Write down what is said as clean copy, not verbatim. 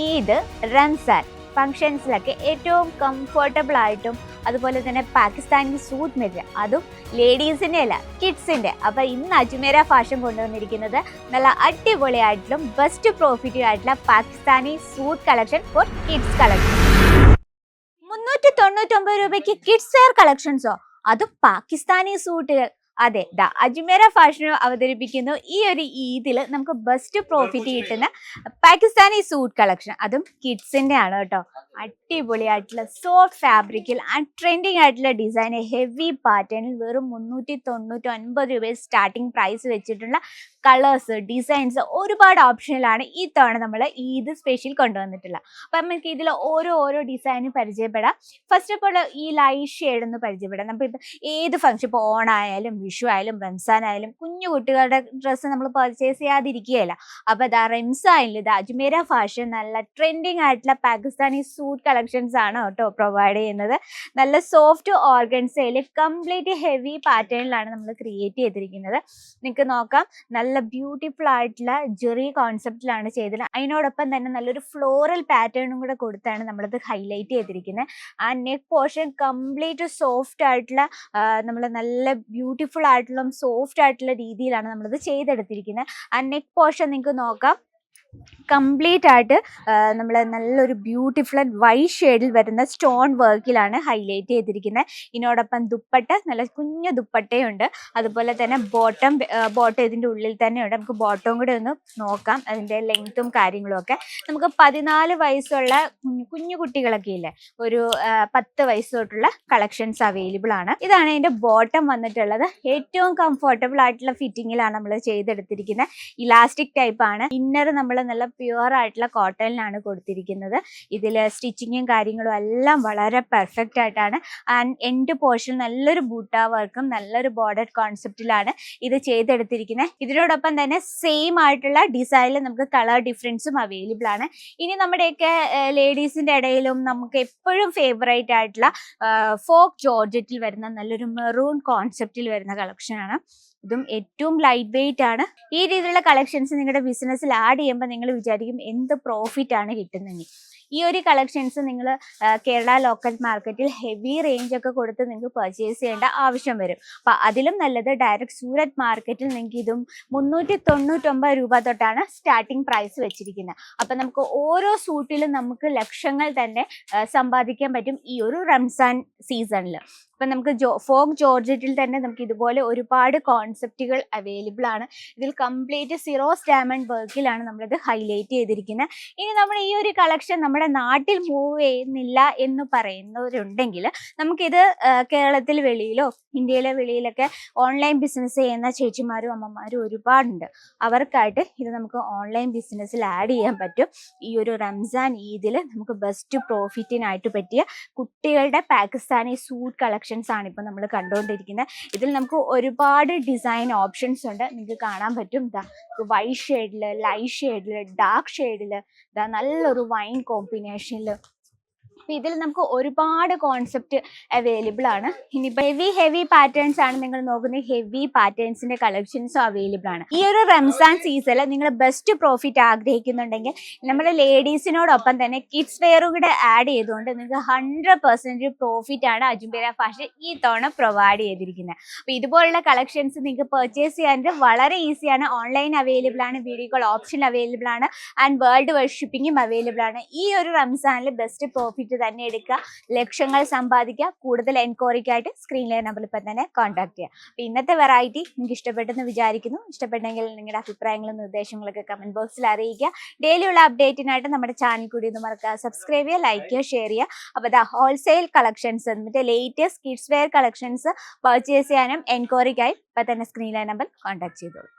ഈദ്, റംസാൻ ഫംഗ്ഷൻസിലൊക്കെ ഏറ്റവും കംഫർട്ടബിൾ ആയിട്ടും അതുപോലെ തന്നെ പാകിസ്ഥാനി സൂട്ട് മെറ്റീരിയൽ, അതും ലേഡീസിൻ്റെ അല്ല കിഡ്സിൻ്റെ. അപ്പോൾ ഇന്ന് അജ്മേര ഫാഷൻ കൊണ്ടുവന്നിരിക്കുന്നത് നല്ല അടിപൊളിയായിട്ടുള്ള ബെസ്റ്റ് പ്രോഫിറ്റീവ് ആയിട്ടുള്ള Pakistani suit collection for kids collection. 399 രൂപയ്ക്ക് കിഡ്സ് വെയർ കളക്ഷൻസോ, അതും പാകിസ്ഥാനി സൂട്ടുകൾ. അതെ, അജ്മേര ഫാഷൻ അവതരിപ്പിക്കുന്നു ഈ ഒരു ഈദിൽ നമുക്ക് ബെസ്റ്റ് പ്രോഫിറ്റ് കിട്ടുന്ന പാകിസ്ഥാനി സൂട്ട് കളക്ഷൻ, അതും കിഡ്സിന്റെ ആണ് കേട്ടോ. അടിപൊളിയായിട്ടുള്ള സോഫ്റ്റ് ഫാബ്രിക്കിൽ ആൻഡ് ട്രെൻഡിങ് ആയിട്ടുള്ള ഡിസൈൻ, ഹെവി പാറ്റേണിൽ വെറും 399 രൂപ സ്റ്റാർട്ടിംഗ് പ്രൈസ് വെച്ചിട്ടുള്ള കളേഴ്സ്, ഡിസൈൻസ്, ഒരുപാട് ഓപ്ഷനിലാണ് ഈ തവണ നമ്മൾ ഈദ് സ്പെഷ്യൽ കൊണ്ടുവന്നിട്ടുള്ളത്. അപ്പം നമുക്ക് ഇതിൽ ഓരോ ഡിസൈനും പരിചയപ്പെടാം. ഫസ്റ്റ് ഓഫ് ഓൾ ഈ ലൈറ്റ് ഷെയ്ഡ് ഒന്ന് പരിചയപ്പെടാം. നമ്മളിപ്പോൾ ഏത് ഫംഗ്ഷൻ, ഇപ്പോൾ ഓണായാലും വിഷു ആയാലും റംസാൻ ആയാലും കുഞ്ഞു കുട്ടികളുടെ ഡ്രസ്സ് നമ്മൾ പർച്ചേസ് ചെയ്യാതിരിക്കുകയല്ല. അപ്പോൾ റംസാനിൽ അജ്മേര ഫാഷൻ നല്ല ട്രെൻഡിങ് ആയിട്ടുള്ള പാകിസ്ഥാനി സൂട്ട് കളക്ഷൻസ് ആണ് കേട്ടോ പ്രൊവൈഡ് ചെയ്യുന്നത്. നല്ല സോഫ്റ്റ് ഓർഗൻസയിൽ കംപ്ലീറ്റ് ഹെവി പാറ്റേണിലാണ് നമ്മൾ ക്രിയേറ്റ് ചെയ്തിരിക്കുന്നത്. നിങ്ങൾക്ക് നോക്കാം, നല്ല ബ്യൂട്ടിഫുൾ ആയിട്ടുള്ള ജെറി കോൺസെപ്റ്റിലാണ് ചെയ്തത്. അതിനോടൊപ്പം തന്നെ നല്ലൊരു ഫ്ലോറൽ പാറ്റേണും കൂടെ കൊടുത്താണ് നമ്മളത് ഹൈലൈറ്റ് ചെയ്തിരിക്കുന്നത്. ആ നെക്ക് പോർഷൻ കംപ്ലീറ്റ് സോഫ്റ്റ് ആയിട്ടുള്ള, നമ്മൾ നല്ല ബ്യൂട്ടിഫുൾ ആയിട്ടുള്ള സോഫ്റ്റ് ആയിട്ടുള്ള രീതിയിലാണ് നമ്മളത് ചെയ്തെടുത്തിരിക്കുന്നത്. ആ നെക്ക് പോർഷൻ നിങ്ങൾക്ക് നോക്കാം, കംപ്ലീറ്റ് ആയിട്ട് നമ്മൾ നല്ലൊരു ബ്യൂട്ടിഫുൾ വൈറ്റ് ഷെയ്ഡിൽ വരുന്ന സ്റ്റോൺ വർക്കിലാണ് ഹൈലൈറ്റ് ചെയ്തിരിക്കുന്നത്. ഇതിനോടൊപ്പം ദുപ്പട്ട, നല്ല കുഞ്ഞു ദുപ്പട്ടയുണ്ട്. അതുപോലെ തന്നെ ബോട്ടം ഇതിൻ്റെ ഉള്ളിൽ തന്നെയുണ്ട്. നമുക്ക് ബോട്ടവും കൂടെ ഒന്ന് നോക്കാം, അതിൻ്റെ ലെങ്ത്തും കാര്യങ്ങളും ഒക്കെ. നമുക്ക് 14 വയസ്സുള്ള കുഞ്ഞു കുട്ടികളൊക്കെ ഇല്ലേ, ഒരു 10 വയസ്സ് തൊട്ടുള്ള കളക്ഷൻസ് അവൈലബിൾ ആണ്. ഇതാണ് അതിൻ്റെ ബോട്ടം വന്നിട്ടുള്ളത്. ഏറ്റവും കംഫർട്ടബിൾ ആയിട്ടുള്ള ഫിറ്റിങ്ങിലാണ് നമ്മൾ ചെയ്തെടുത്തിരിക്കുന്നത്. ഇലാസ്റ്റിക് ടൈപ്പ് ആണ്. ഇന്നർ നമ്മൾ നല്ല പ്യുവർ ആയിട്ടുള്ള കോട്ടണിലാണ് കൊടുത്തിരിക്കുന്നത്. ഇതിൽ സ്റ്റിച്ചിങ്ങും കാര്യങ്ങളും എല്ലാം വളരെ പെർഫെക്റ്റ് ആയിട്ടാണ്. ആൻഡ് എൻഡ് പോർഷൻ നല്ലൊരു ബൂട്ട വർക്കും നല്ലൊരു ബോർഡർ കോൺസെപ്റ്റിലാണ് ഇത് ചെയ്തെടുത്തിരിക്കുന്നത്. ഇതിനോടൊപ്പം തന്നെ സെയിം ആയിട്ടുള്ള ഡിസൈനിൽ നമുക്ക് കളർ ഡിഫറൻസും അവൈലബിൾ ആണ്. ഇനി നമ്മുടെയൊക്കെ ലേഡീസിൻ്റെ ഇടയിലും നമുക്ക് എപ്പോഴും ഫേവറേറ്റ് ആയിട്ടുള്ള ഫോക്ക് ജോർജറ്റിൽ വരുന്ന നല്ലൊരു മെറൂൺ കോൺസെപ്റ്റിൽ വരുന്ന കളക്ഷനാണ്. ഇതും ഏറ്റവും ലൈറ്റ് വെയിറ്റ് ആണ്. ഈ രീതിയിലുള്ള കളക്ഷൻസ് നിങ്ങളുടെ ബിസിനസ്സിൽ ആഡ് ചെയ്യുമ്പോൾ നിങ്ങൾ വിചാരിക്കും എന്ത് പ്രോഫിറ്റ് ആണ് കിട്ടുന്നതെങ്കിൽ. ഈ ഒരു കളക്ഷൻസ് നിങ്ങൾ കേരള ലോക്കൽ മാർക്കറ്റിൽ ഹെവി റേഞ്ച് ഒക്കെ കൊടുത്ത് നിങ്ങൾക്ക് പർച്ചേസ് ചെയ്യേണ്ട ആവശ്യം വരും. അപ്പം അതിലും നല്ലത് ഡയറക്റ്റ് സൂരത്ത് മാർക്കറ്റിൽ നിങ്ങൾക്ക് ഇതും 399 രൂപ തൊട്ടാണ് സ്റ്റാർട്ടിംഗ് പ്രൈസ് വെച്ചിരിക്കുന്നത്. അപ്പം നമുക്ക് ഓരോ സൂട്ടിലും നമുക്ക് ലക്ഷങ്ങൾ തന്നെ സമ്പാദിക്കാൻ പറ്റും ഈ ഒരു റംസാൻ സീസണിൽ. ഇപ്പം നമുക്ക് ഫോക്ക് ജോർജറ്റിൽ തന്നെ നമുക്ക് ഇതുപോലെ ഒരുപാട് കോൺസെപ്റ്റുകൾ അവൈലബിൾ ആണ്. ഇതിൽ കംപ്ലീറ്റ് സിറോസ് ഡയമണ്ട് വർക്കിലാണ് നമ്മളിത് ഹൈലൈറ്റ് ചെയ്തിരിക്കുന്നത്. ഇനി നമ്മൾ ഈ ഒരു കളക്ഷൻ നമ്മുടെ നാട്ടിൽ മൂവ് ചെയ്യുന്നില്ല എന്ന് പറയുന്നവരുണ്ടെങ്കിൽ നമുക്കിത് കേരളത്തിൽ വെളിയിലോ ഇന്ത്യയിലെ വെളിയിലൊക്കെ ഓൺലൈൻ ബിസിനസ് ചെയ്യുന്ന ചേച്ചിമാരും അമ്മമാരും ഒരുപാടുണ്ട്. അവർക്കായിട്ട് ഇത് നമുക്ക് ഓൺലൈൻ ബിസിനസ്സിൽ ആഡ് ചെയ്യാൻ പറ്റും. ഈ ഒരു റംസാൻ ഈദിൽ നമുക്ക് ബെസ്റ്റ് പ്രോഫിറ്റിനായിട്ട് പറ്റിയ കുട്ടികളുടെ പാകിസ്ഥാനി സൂട്ട് കളക്ഷൻ ആണ് ഇപ്പോൾ നമ്മൾ കണ്ടുകൊണ്ടിരിക്കുന്നത്. ഇതിൽ നമുക്ക് ഒരുപാട് ഡിസൈൻ ഓപ്ഷൻസ് ഉണ്ട്. നിങ്ങൾക്ക് കാണാൻ പറ്റും, വൈറ്റ് ഷെയ്ഡിൽ, ലൈറ്റ് ഷെയ്ഡിൽ, ഡാർക്ക് ഷെയ്ഡിൽ, നല്ലൊരു വൈൻ കോമ്പിനേഷനിൽ. അപ്പം ഇതിൽ നമുക്ക് ഒരുപാട് കോൺസെപ്റ്റ് അവൈലബിൾ ആണ്. ഇനിയിപ്പോൾ ഹെവി പാറ്റേൺസ് ആണ് നിങ്ങൾ നോക്കുന്ന, ഹെവി പാറ്റേൺസിന്റെ കളക്ഷൻസും അവൈലബിൾ ആണ്. ഈ ഒരു റംസാൻ സീസണിൽ നിങ്ങൾ ബെസ്റ്റ് പ്രോഫിറ്റ് ആഗ്രഹിക്കുന്നുണ്ടെങ്കിൽ നമ്മുടെ ലേഡീസിനോടൊപ്പം തന്നെ കിഡ്സ് വെയറും കൂടെ ആഡ് ചെയ്തുകൊണ്ട് നിങ്ങൾക്ക് 100% പ്രോഫിറ്റ് ആണ് അജ്മേര ഫാഷൻ ഈ തവണ പ്രൊവൈഡ് ചെയ്തിരിക്കുന്നത്. അപ്പോൾ ഇതുപോലുള്ള കളക്ഷൻസ് നിങ്ങൾക്ക് പർച്ചേസ് ചെയ്യാനായിട്ട് വളരെ ഈസിയാണ്. ഓൺലൈൻ അവൈലബിൾ ആണ്, വീഡിയോ കോൾ ഓപ്ഷൻ അവൈലബിൾ ആണ്, ആൻഡ് വേൾഡ് വൈഡ് ഷിപ്പിംഗും അവൈലബിൾ ആണ്. ഈ ഒരു റംസാനിൽ ബെസ്റ്റ് പ്രോഫിറ്റ് തന്നെ എടുക്കുക, ലക്ഷങ്ങൾ സമ്പാദിക്കുക. കൂടുതൽ എൻക്വയറിക്കായിട്ട് സ്ക്രീനിലെ നമ്പറിൽ ഇപ്പം തന്നെ കോൺടാക്ട് ചെയ്യുക. അപ്പോൾ ഇന്നത്തെ വെറൈറ്റി നിങ്ങൾക്ക് ഇഷ്ടപ്പെട്ടെന്ന് വിചാരിക്കുന്നു. ഇഷ്ടപ്പെട്ടെങ്കിൽ നിങ്ങളുടെ അഭിപ്രായങ്ങളും നിർദ്ദേശങ്ങളൊക്കെ കമന്റ് ബോക്സിൽ അറിയിക്കുക. ഡെയിലിയുള്ള അപ്ഡേറ്റിനായിട്ട് നമ്മുടെ ചാനൽ കൂടി ഒന്ന് മറക്കുക, സബ്സ്ക്രൈബ് ചെയ്യുക, ലൈക്ക് ചെയ്യുക, ഷെയർ ചെയ്യുക. അപ്പോൾ ഹോൾസെയിൽ കളക്ഷൻസ്, എന്നിട്ട് latest kids wear collections purchase ചെയ്യാനും എൻക്വയറിക്കായി ഇപ്പം തന്നെ സ്ക്രീനിലെ നമ്പർ കോൺടാക്ട് ചെയ്തോളൂ.